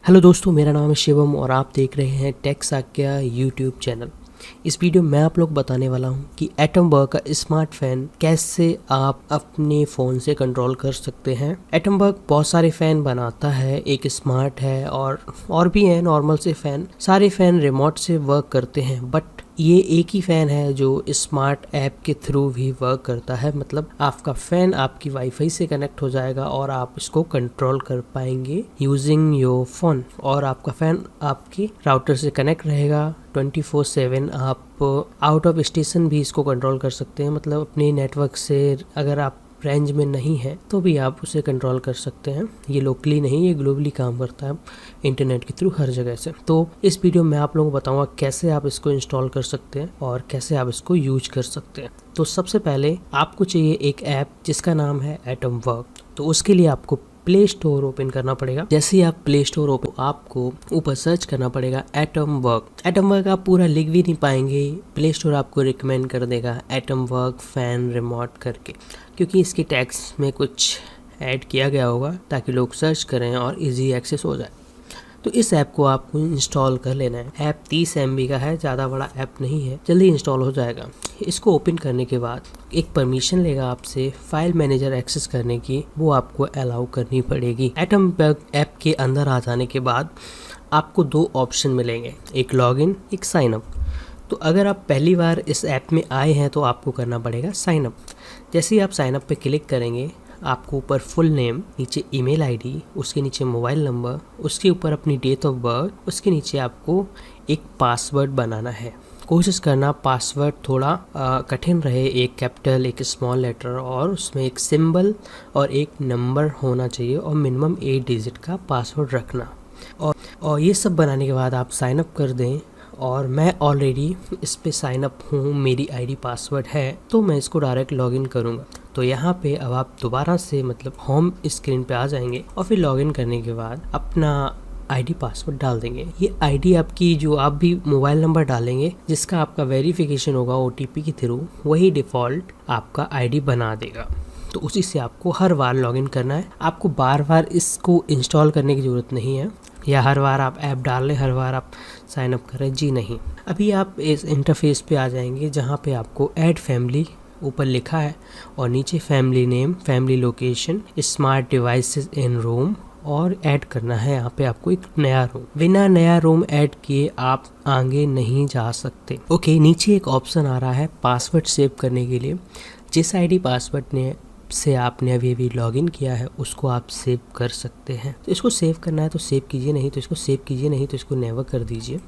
Hello दोस्तों, मेरा नाम है शिवम और आप देख रहे हैं टेक साक्या यूट्यूब चैनल। इस वीडियो में आप लोग बताने वाला हूं कि एटम बर्ग का स्मार्ट फैन कैसे आप अपने फ़ोन से कंट्रोल कर सकते हैं। एटम बर्ग बहुत सारे फ़ैन बनाता है, एक स्मार्ट है और भी है नॉर्मल से फ़ैन। सारे फ़ैन रिमोट से वर्क करते हैं, बट ये एक ही फ़ैन है जो स्मार्ट ऐप के थ्रू भी वर्क करता है। मतलब आपका फ़ैन आपकी वाईफाई से कनेक्ट हो जाएगा और आप इसको कंट्रोल कर पाएंगे यूजिंग योर फ़ोन, और आपका फ़ैन आपके राउटर से कनेक्ट रहेगा 24/7। आप आउट ऑफ स्टेशन भी इसको कंट्रोल कर सकते हैं, मतलब अपने नेटवर्क से अगर आप रेंज में नहीं है तो भी आप उसे कंट्रोल कर सकते हैं। ये लोकली नहीं, ये ग्लोबली काम करता है इंटरनेट के थ्रू हर जगह से। तो इस वीडियो में आप लोगों को बताऊंगा कैसे आप इसको इंस्टॉल कर सकते हैं और कैसे आप इसको यूज कर सकते हैं। तो सबसे पहले आपको चाहिए एक ऐप जिसका नाम है एटम बर्ग। तो उसके लिए आपको प्ले स्टोर ओपन करना पड़ेगा। जैसे ही आप प्ले स्टोर ओपन, आपको ऊपर सर्च करना पड़ेगा एटम बर्ग। एटम बर्ग आप पूरा लिख भी नहीं पाएंगे, प्ले स्टोर आपको रिकमेंड कर देगा एटम बर्ग फैन रिमोट करके, क्योंकि इसकी टैग्स में कुछ ऐड किया गया होगा ताकि लोग सर्च करें और इजी एक्सेस हो जाए। तो इस ऐप को आपको इंस्टॉल कर लेना है। ऐप 30 MB का है, ज़्यादा बड़ा ऐप नहीं है, जल्दी इंस्टॉल हो जाएगा। इसको ओपन करने के बाद एक परमिशन लेगा आपसे फाइल मैनेजर एक्सेस करने की, वो आपको अलाउ करनी पड़ेगी। एटम बर्ग ऐप के अंदर आ जाने के बाद आपको दो ऑप्शन मिलेंगे, एक लॉगिन, एक साइन अप। तो अगर आप पहली बार इस ऐप में आए हैं तो आपको करना पड़ेगा साइन अप। जैसे ही आप साइन अप पे क्लिक करेंगे, आपको ऊपर फुल नेम, नीचे ईमेल आईडी, उसके नीचे मोबाइल नंबर, उसके ऊपर अपनी डेट ऑफ बर्थ, उसके नीचे आपको एक पासवर्ड बनाना है। कोशिश करना पासवर्ड थोड़ा कठिन रहे, एक कैपिटल, एक स्मॉल लेटर और उसमें एक सिंबल और एक नंबर होना चाहिए, और मिनिमम 8 डिजिट का पासवर्ड रखना। और ये सब बनाने के बाद आप साइन अप कर दें। और मैं ऑलरेडी इस पे साइन अप हूँ, मेरी आईडी पासवर्ड है, तो मैं इसको डायरेक्ट लॉगिन करूँगा। तो यहाँ पे अब आप दोबारा से मतलब होम स्क्रीन पे आ जाएंगे और फिर लॉगिन करने के बाद अपना आईडी पासवर्ड डाल देंगे। ये आईडी आपकी, जो आप भी मोबाइल नंबर डालेंगे जिसका आपका वेरिफिकेशन होगा OTP के थ्रू, वही डिफ़ॉल्ट आपका आईडी बना देगा। तो उसी से आपको हर बार लॉगिन करना है। आपको बार बार इसको इंस्टॉल करने की ज़रूरत नहीं है, या हर बार आप ऐप डाल लें, हर बार आप साइन अप करें, जी नहीं। अभी आप इस इंटरफेस पे आ जाएंगे जहाँ पे आपको ऐड फैमिली ऊपर लिखा है और नीचे family name, family location, smart devices in room, और ऐड करना है यहाँ पे आपको एक नया रूम। बिना नया रूम ऐड किए आप आगे नहीं जा सकते। ओके, नीचे एक ऑप्शन आ रहा है पासवर्ड सेव करने के लिए। जिस आईडी पासवर्ड से आपने अभी लॉगिन किया है उसको आप सेव कर सकते हैं। तो इसको सेव करना है तो सेव कीजिए, नहीं तो इसको सेव कीजिए, नहीं तो इसको नेवर कर दीजिए।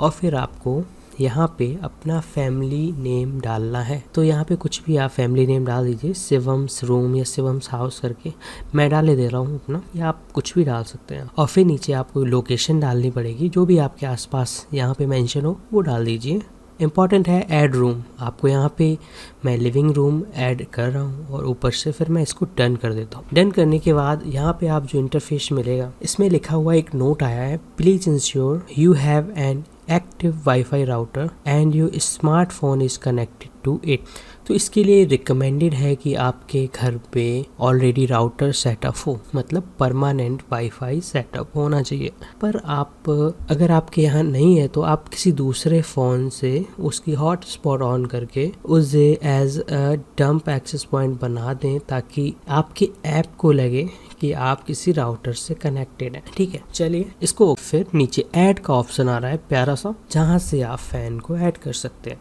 और फिर आपको यहाँ पे अपना फैमिली नेम डालना है। तो यहाँ पे कुछ भी आप फैमिली नेम डाल दीजिए, शिवम्स रूम या शिवम्स हाउस करके मैं डाले दे रहा हूँ अपना, या आप कुछ भी डाल सकते हैं। और फिर नीचे आपको लोकेशन डालनी पड़ेगी, जो भी आपके आसपास यहाँ पे मेंशन हो वो डाल दीजिए। इम्पॉर्टेंट है ऐड रूम, आपको यहाँ पे मैं लिविंग रूम ऐड कर रहा हूँ और ऊपर से फिर मैं इसको डन कर देता हूँ। डन करने के बाद यहाँ पे आप जो इंटरफेस मिलेगा, इसमें लिखा हुआ एक नोट आया है, please ensure you have an active WiFi router and your smartphone is connected to it. तो इसके लिए रिकमेंडेड है कि आपके घर पे ऑलरेडी राउटर सेटअप हो, मतलब परमानेंट वाईफाई सेटअप होना चाहिए। पर आप अगर आपके यहाँ नहीं है तो आप किसी दूसरे फ़ोन से उसकी हॉटस्पॉट ऑन करके उसे as a dump access point बना दें, ताकि आपके ऐप को लगे कि आप किसी राउटर से कनेक्टेड हैं। ठीक है, चलिए इसको फिर नीचे ऐड का ऑप्शन आ रहा है प्यारा सा, जहाँ से आप फैन को ऐड कर सकते हैं।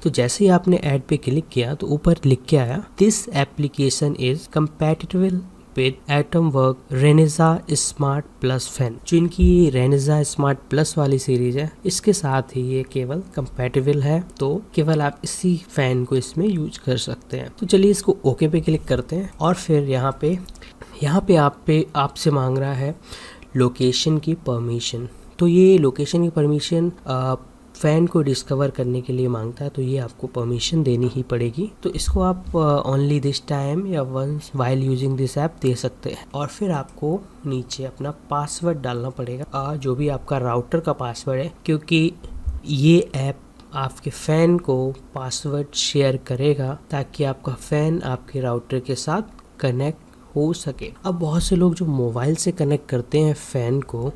तो जैसे ही आपने ऐड पे क्लिक किया तो ऊपर लिख के आया, this application is compatible with Atomberg Renesa smart plus fan. जो इनकी रेनेसा स्मार्ट प्लस वाली सीरीज है, इसके साथ ही ये केवल कंपैटिबल है, तो केवल आप इसी फैन को इसमें यूज कर सकते हैं। तो चलिए इसको ओके पे क्लिक करते हैं और फिर यहाँ पे आपसे मांग रहा है लोकेशन की परमिशन। तो ये लोकेशन की परमिशन फ़ैन को डिस्कवर करने के लिए मांगता है, तो ये आपको परमिशन देनी ही पड़ेगी। तो इसको आप ओनली दिस टाइम या once while using this app दे सकते हैं। और फिर आपको नीचे अपना पासवर्ड डालना पड़ेगा, जो भी आपका राउटर का पासवर्ड है, क्योंकि ये ऐप आपके फ़ैन को पासवर्ड शेयर करेगा ताकि आपका फ़ैन आपके राउटर के साथ कनेक्ट हो सके। अब बहुत से लोग जो मोबाइल से कनेक्ट करते हैं फ़ैन को,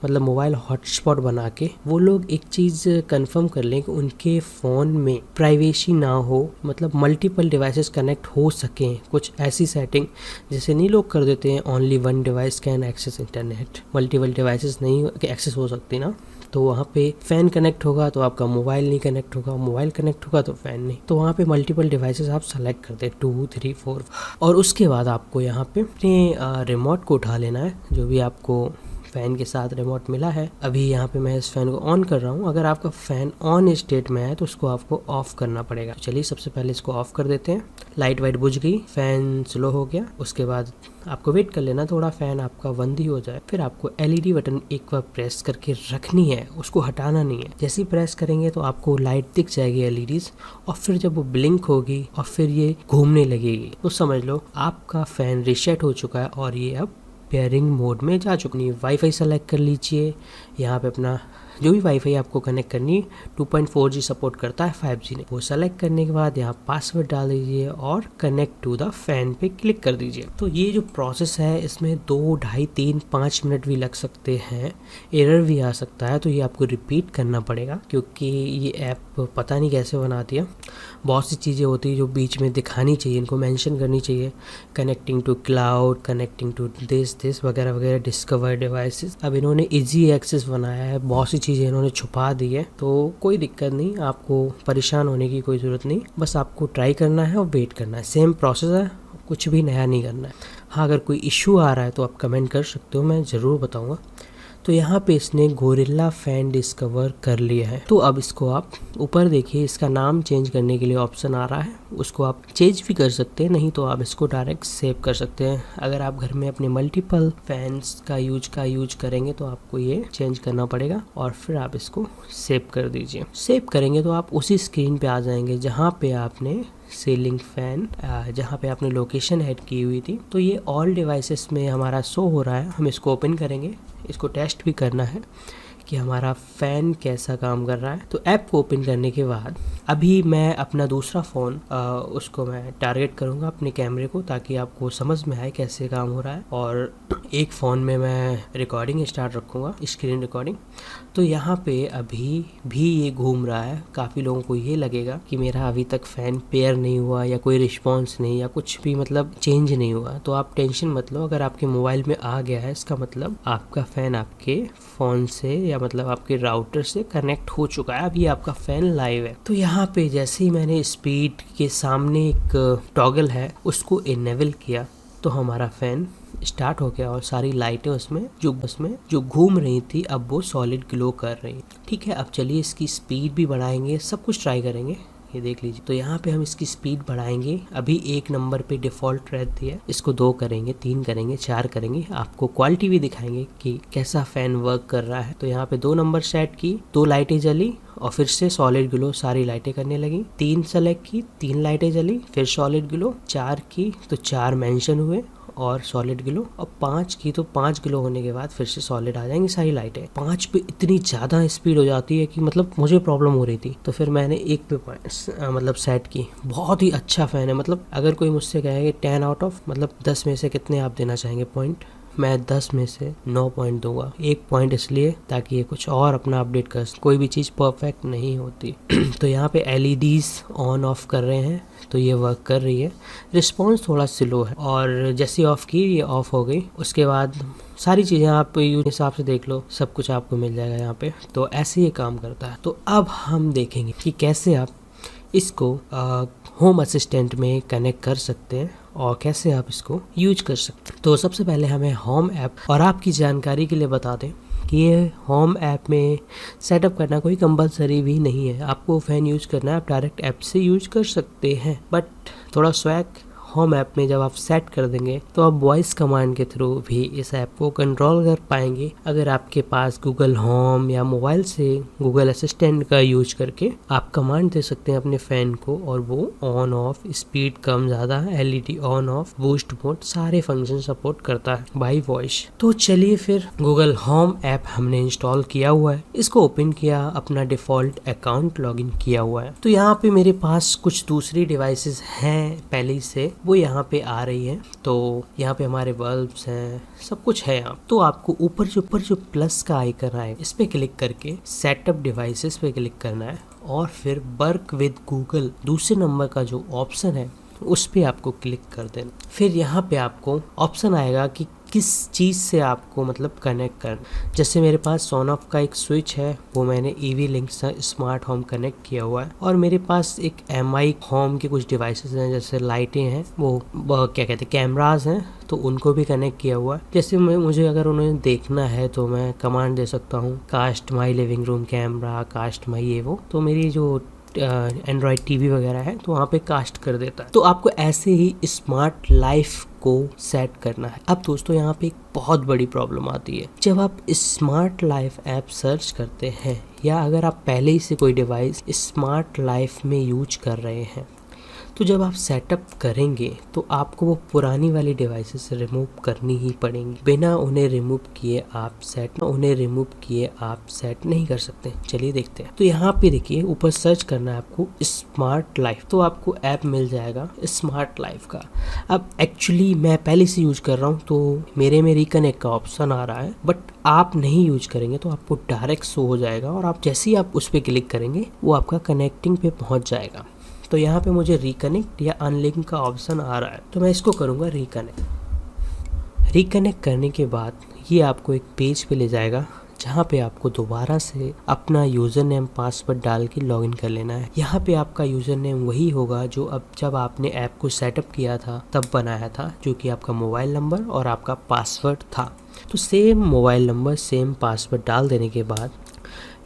मतलब मोबाइल हॉटस्पॉट बना के, वो लोग एक चीज़ कंफर्म कर लें कि उनके फ़ोन में प्राइवेसी ना हो, मतलब मल्टीपल डिवाइसेस कनेक्ट हो सकें। कुछ ऐसी सेटिंग जैसे नहीं लोग कर देते हैं only one device can access internet, multiple devices नहीं एक्सेस हो सकती ना, तो वहाँ पे फ़ैन कनेक्ट होगा तो आपका मोबाइल नहीं कनेक्ट होगा, मोबाइल कनेक्ट होगा तो फ़ैन नहीं। तो वहाँ पे मल्टीपल डिवाइसेस आप सेलेक्ट करते हैं 2, 3, 4 और उसके बाद आपको यहाँ पे अपने रिमोट को उठा लेना है, जो भी आपको फ़ैन के साथ रिमोट मिला है। अभी यहाँ पे मैं इस फ़ैन को ऑन कर रहा हूँ। अगर आपका फ़ैन ऑन स्टेट में है तो उसको आपको ऑफ़ करना पड़ेगा। तो चलिए सबसे पहले इसको ऑफ़ कर देते हैं। लाइट वाइट बुझ गई, फ़ैन स्लो हो गया। उसके बाद आपको वेट कर लेना थोड़ा फ़ैन आपका बंद ही हो जाए। फिर आपको LED बटन एक बार प्रेस करके रखनी है, उसको हटाना नहीं है। जैसे ही प्रेस करेंगे तो आपको लाइट दिख जाएगी LEDs, और फिर जब वो ब्लिंक होगी और फिर ये घूमने लगेगी तो समझ लो आपका फ़ैन रीसेट हो चुका है और ये अब पेयरिंग मोड में जा चुकी है। वाईफाई सेलेक्ट कर लीजिए। यहाँ पे अपना जो भी वाईफाई आपको कनेक्ट करनी है, 2.4G सपोर्ट करता है, 5G नहीं। वो सेलेक्ट करने के बाद यहाँ पासवर्ड डाल दीजिए और कनेक्ट टू द फैन पे क्लिक कर दीजिए। तो ये जो प्रोसेस है इसमें 2, ढाई, 3, 5 मिनट भी लग सकते हैं, एरर भी आ सकता है, तो ये आपको रिपीट करना पड़ेगा क्योंकि ये ऐप पता नहीं कैसे बनाती है। बहुत सी चीज़ें होती है जो बीच में दिखानी चाहिए, इनको मेंशन करनी चाहिए, connecting to cloud, connecting to this वगैरह वगैरह, डिस्कवर डिवाइसेस। अब इन्होंने इजी एक्सेस बनाया है, बहुत सी चीज़ें इन्होंने छुपा दी है, तो कोई दिक्कत नहीं, आपको परेशान होने की कोई ज़रूरत नहीं, बस आपको ट्राई करना है और वेट करना है। सेम प्रोसेस है, कुछ भी नया नहीं करना है। हाँ, अगर कोई इशू आ रहा है तो आप कमेंट कर सकते हो, मैं ज़रूर बताऊँगा। तो यहाँ पे इसने गोरिल्ला फैन डिस्कवर कर लिया है। तो अब इसको आप ऊपर देखिए, इसका नाम चेंज करने के लिए ऑप्शन आ रहा है, उसको आप चेंज भी कर सकते हैं, नहीं तो आप इसको डायरेक्ट सेव कर सकते हैं। अगर आप घर में अपने मल्टीपल फैंस का यूज करेंगे तो आपको ये चेंज करना पड़ेगा और फिर आप इसको सेव कर दीजिए। सेव करेंगे तो आप उसी स्क्रीन पे आ जाएंगे जहाँ पे आपने सीलिंग फैन, जहाँ पे आपने लोकेशन ऐड की हुई थी। तो ये ऑल डिवाइसेस में हमारा शो हो रहा है। हम इसको ओपन करेंगे, इसको टेस्ट भी करना है कि हमारा फ़ैन कैसा काम कर रहा है। तो ऐप को ओपन करने के बाद अभी मैं अपना दूसरा फ़ोन उसको मैं टारगेट करूँगा अपने कैमरे को, ताकि आपको समझ में आए कैसे काम हो रहा है। और एक फ़ोन में मैं रिकॉर्डिंग स्टार्ट रखूँगा, स्क्रीन रिकॉर्डिंग। तो यहाँ पे अभी भी ये घूम रहा है। काफ़ी लोगों को ये लगेगा कि मेरा अभी तक फ़ैन पेयर नहीं हुआ या कोई रिस्पॉन्स नहीं या कुछ भी मतलब चेंज नहीं हुआ। तो आप टेंशन मत लो, अगर आपके मोबाइल में आ गया है इसका मतलब आपका फ़ैन आपके फ़ोन से या मतलब आपके राउटर से कनेक्ट हो चुका है, अभी आपका फ़ैन लाइव है। तो यहाँ पे जैसे ही मैंने स्पीड के सामने एक टॉगल है उसको इनेबल किया तो हमारा फ़ैन स्टार्ट हो गया और सारी लाइटें उसमें जो घूम रही थी अब वो सॉलिड ग्लो कर रही। ठीक है, अब चलिए इसकी स्पीड भी बढ़ाएंगे, सब कुछ ट्राई करेंगे। ये देख लीजिए, तो यहाँ पे हम इसकी स्पीड बढ़ाएंगे। अभी 1 नंबर पे डिफ़ॉल्ट रहती है, इसको 2 करेंगे, 3 करेंगे, 4 करेंगे। आपको क्वालिटी भी दिखाएंगे कि कैसा फ़ैन वर्क कर रहा है। तो यहाँ पे 2 नंबर सेट की, 2 लाइटें जली और फिर से सॉलिड ग्लो सारी लाइटें करने लगी। 3 सेलेक्ट की, 3 लाइटें जली, फिर सॉलिड ग्लो। 4 की तो 4 मेंशन हुए और सॉलिड ग्लो। और 5 की तो 5 ग्लो होने के बाद फिर से सॉलिड आ जाएंगी सारी लाइटें। 5 पे इतनी ज़्यादा स्पीड हो जाती है कि मतलब मुझे प्रॉब्लम हो रही थी, तो फिर मैंने 1 पे मतलब सेट की। बहुत ही अच्छा फ़ैन है। मतलब अगर कोई मुझसे कहे कि 10 आउट ऑफ मतलब 10 में से कितने आप देना चाहेंगे पॉइंट, मैं 10 में से 9 पॉइंट दूंगा। 1 पॉइंट इसलिए ताकि ये कुछ और अपना अपडेट कर, कोई भी चीज़ परफेक्ट नहीं होती। तो यहाँ पे LEDs ऑन ऑफ कर रहे हैं तो ये वर्क कर रही है। रिस्पॉन्स थोड़ा स्लो है और जैसे ऑफ़ की ये ऑफ़ हो गई। उसके बाद सारी चीज़ें आप यूज हिसाब से देख लो, सब कुछ आपको मिल जाएगा यहाँ पे। तो ऐसे ये काम करता है। तो अब हम देखेंगे कि कैसे आप इसको होम असिस्टेंट में कनेक्ट कर सकते हैं और कैसे आप इसको यूज कर सकते हैं। तो सबसे पहले हमें होम ऐप, और आपकी जानकारी के लिए बता दें कि ये होम ऐप में सेटअप करना कोई कंपलसरी भी नहीं है। आपको फ़ैन यूज करना है, आप डायरेक्ट ऐप से यूज कर सकते हैं, बट थोड़ा स्वैग होम ऐप में जब आप सेट कर देंगे तो आप वॉइस कमांड के थ्रू भी इस ऐप को कंट्रोल कर पाएंगे। अगर आपके पास गूगल होम या मोबाइल से गूगल असिस्टेंट का यूज करके आप कमांड दे सकते हैं अपने फ़ैन को और वो ऑन ऑफ, स्पीड कम ज़्यादा, LED on off, boost mode, सारे फंक्शन सपोर्ट करता है बाई वॉइस। तो चलिए फिर गूगल होम ऐप हमने इंस्टॉल किया हुआ है, इसको ओपन किया, अपना डिफ़ॉल्ट अकाउंट लॉगिन किया हुआ है। तो यहाँ पे मेरे पास कुछ दूसरी डिवाइसेस हैं पहले से, वो यहाँ पे आ रही है। तो यहाँ पे हमारे बल्ब्स हैं, सब कुछ है यहाँ। तो आपको ऊपर जो प्लस का आइकन आए इस पे क्लिक करके सेटअप डिवाइसेस पे क्लिक करना है और फिर वर्क विद गूगल दूसरे नंबर का जो ऑप्शन है उस पे आपको क्लिक कर देना। फिर यहाँ पे आपको ऑप्शन आएगा कि किस चीज़ से आपको मतलब कनेक्ट करना। जैसे मेरे पास सोनॉफ का एक स्विच है, वो मैंने ईवी लिंक से स्मार्ट होम कनेक्ट किया हुआ है। और मेरे पास एक एमआई होम के कुछ डिवाइसेस हैं, जैसे लाइटें हैं, वो क्या कहते हैं कैमराज हैं, तो उनको भी कनेक्ट किया हुआ है। जैसे मुझे अगर उन्हें देखना है तो मैं कमांड दे सकता हूँ cast my living room camera, cast my ये वो, तो मेरी जो एंड्रॉयड टीवी वगैरह है तो वहाँ पे कास्ट कर देता है। तो आपको ऐसे ही स्मार्ट लाइफ को सेट करना है। अब दोस्तों यहाँ पे एक बहुत बड़ी प्रॉब्लम आती है। जब आप स्मार्ट लाइफ ऐप सर्च करते हैं या अगर आप पहले ही से कोई डिवाइस स्मार्ट लाइफ में यूज कर रहे हैं, तो जब आप सेटअप करेंगे तो आपको वो पुरानी वाली डिवाइसेस रिमूव करनी ही पड़ेंगी। बिना उन्हें रिमूव किए आप सेट नहीं कर सकते। चलिए देखते हैं। तो यहाँ पे देखिए ऊपर सर्च करना है आपको स्मार्ट लाइफ, तो आपको ऐप मिल जाएगा स्मार्ट लाइफ का। अब एक्चुअली मैं पहले से यूज कर रहा हूँ तो मेरे में रिकनेक्ट का ऑप्शन आ रहा है, बट आप नहीं यूज करेंगे तो आपको डायरेक्ट शो हो जाएगा और आप जैसे ही आप उस पर क्लिक करेंगे वो आपका कनेक्टिंग पे पहुँच जाएगा। तो यहाँ पे मुझे रिकनेक्ट या अनलिंक का ऑप्शन आ रहा है, तो मैं इसको करूँगा रिकनेक्ट करने के बाद ये आपको एक पेज पे ले जाएगा जहाँ पे आपको दोबारा से अपना यूज़र नेम पासवर्ड डाल के लॉगिन कर लेना है। यहाँ पे आपका यूज़र नेम वही होगा जो अब जब आपने ऐप को सेटअप किया था तब बनाया था, जो कि आपका मोबाइल नंबर और आपका पासवर्ड था। तो same mobile number same password डाल देने के बाद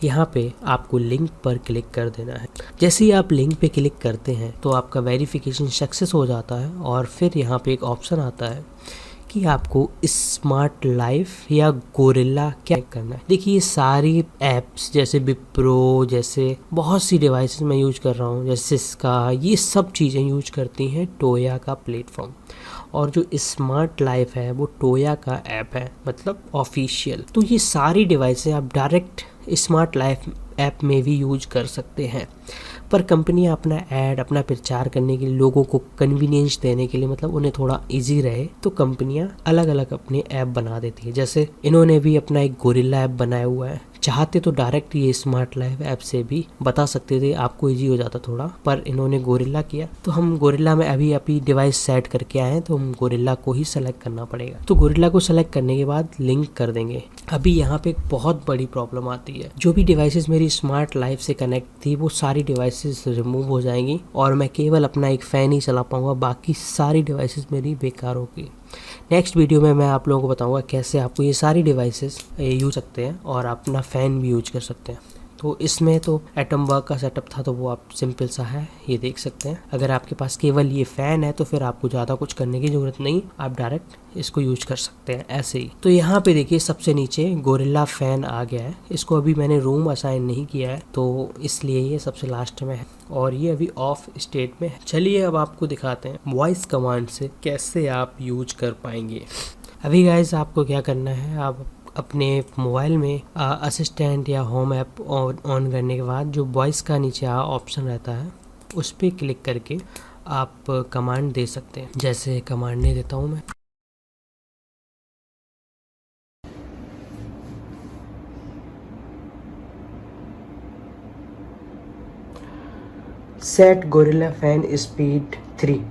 यहाँ पे आपको लिंक पर क्लिक कर देना है। जैसे ही आप लिंक पे क्लिक करते हैं तो आपका वेरिफिकेशन सक्सेस हो जाता है और फिर यहाँ पे एक ऑप्शन आता है कि आपको स्मार्ट लाइफ या गोरिल्ला क्या करना है। देखिए ये सारी ऐप्स जैसे विप्रो जैसे बहुत सी डिवाइसेस मैं यूज कर रहा हूँ, जैसे सिस्का, ये सब चीज़ें यूज करती हैं टोया का प्लेटफॉर्म। और जो स्मार्ट लाइफ है वो टोया का ऐप है, मतलब ऑफिशियल। तो ये सारी डिवाइसें आप डायरेक्ट स्मार्ट लाइफ ऐप में भी यूज कर सकते हैं। पर कंपनियां अपना ऐड अपना प्रचार करने के लिए, लोगों को कन्वीनियंस देने के लिए, मतलब उन्हें थोड़ा इजी रहे, तो कंपनियां अलग अलग अपने ऐप बना देती है। जैसे इन्होंने भी अपना एक गोरिल्ला ऐप बनाया हुआ है। चाहते तो डायरेक्ट ये स्मार्ट लाइफ ऐप से भी बता सकते थे, आपको इजी हो जाता थोड़ा, पर इन्होंने गोरिल्ला किया। तो हम गोरिल्ला में अभी डिवाइस सेट करके आए हैं, तो हम गोरिल्ला को ही सेलेक्ट करना पड़ेगा। तो गोरिल्ला को सेलेक्ट करने के बाद लिंक कर देंगे। अभी यहाँ पे एक बहुत बड़ी प्रॉब्लम आती है, जो भी डिवाइसेस मेरी स्मार्ट लाइफ से कनेक्ट थी वो सारी डिवाइसेस रिमूव हो जाएंगी और मैं केवल अपना एक फ़ैन ही चला पाऊंगा, बाकी सारी डिवाइसेस मेरी बेकार होगी। नेक्स्ट वीडियो में मैं आप लोगों को बताऊंगा कैसे आपको ये सारी डिवाइसेस यूज सकते हैं और अपना फ़ैन भी यूज कर सकते हैं। तो इसमें तो एटम वर्क का सेटअप था, तो वो आप सिंपल सा है, ये देख सकते हैं। अगर आपके पास केवल ये फ़ैन है तो फिर आपको ज़्यादा कुछ करने की ज़रूरत नहीं, आप डायरेक्ट इसको यूज कर सकते हैं ऐसे ही। तो यहाँ पे देखिए सबसे नीचे गोरिल्ला फ़ैन आ गया है। इसको अभी मैंने रूम असाइन नहीं किया है तो इसलिए ये सबसे लास्ट में है और ये अभी ऑफ स्टेट में है। चलिए अब आपको दिखाते हैं वॉइस कमांड से कैसे आप यूज कर पाएंगे। अभी गाइस आपको क्या करना है, आप अपने मोबाइल में असिस्टेंट या होम ऐप ऑन करने के बाद जो वॉइस का नीचे ऑप्शन रहता है उस पर क्लिक करके आप कमांड दे सकते हैं। जैसे कमांड दे देता हूँ मैं, set gorilla fan speed 3।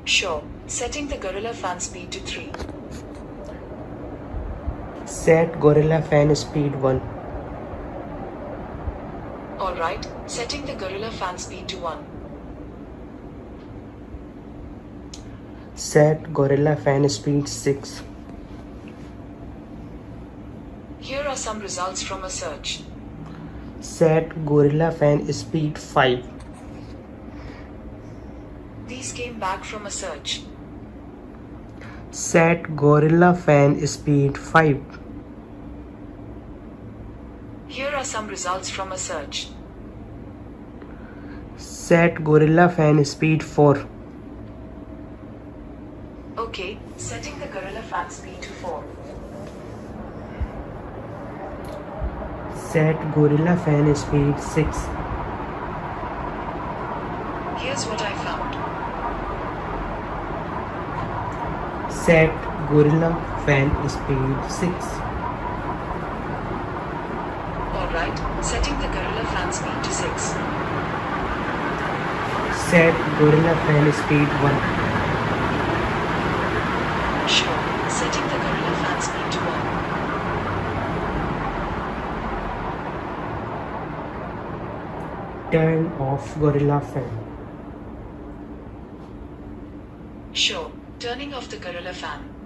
Sure, setting the Gorilla fan speed to 3. Set Gorilla fan speed 1. Alright, setting the Gorilla fan speed to 1. Set Gorilla fan speed 6. Here are some results from a search. Set Gorilla fan speed 5. These came back from a search. Set Gorilla fan speed 5. Here are some results from a search. Set Gorilla fan speed 4. Okay, setting the Gorilla fan speed to 4. Set Gorilla fan speed 6. Here's what I found. Set Gorilla Fan Speed 6. Alright, setting the Gorilla Fan speed to 6. Set Gorilla Fan Speed 1. Sure, setting the Gorilla Fan speed to 1. Turn off Gorilla Fan. Sure, turning off the Gorilla Fan.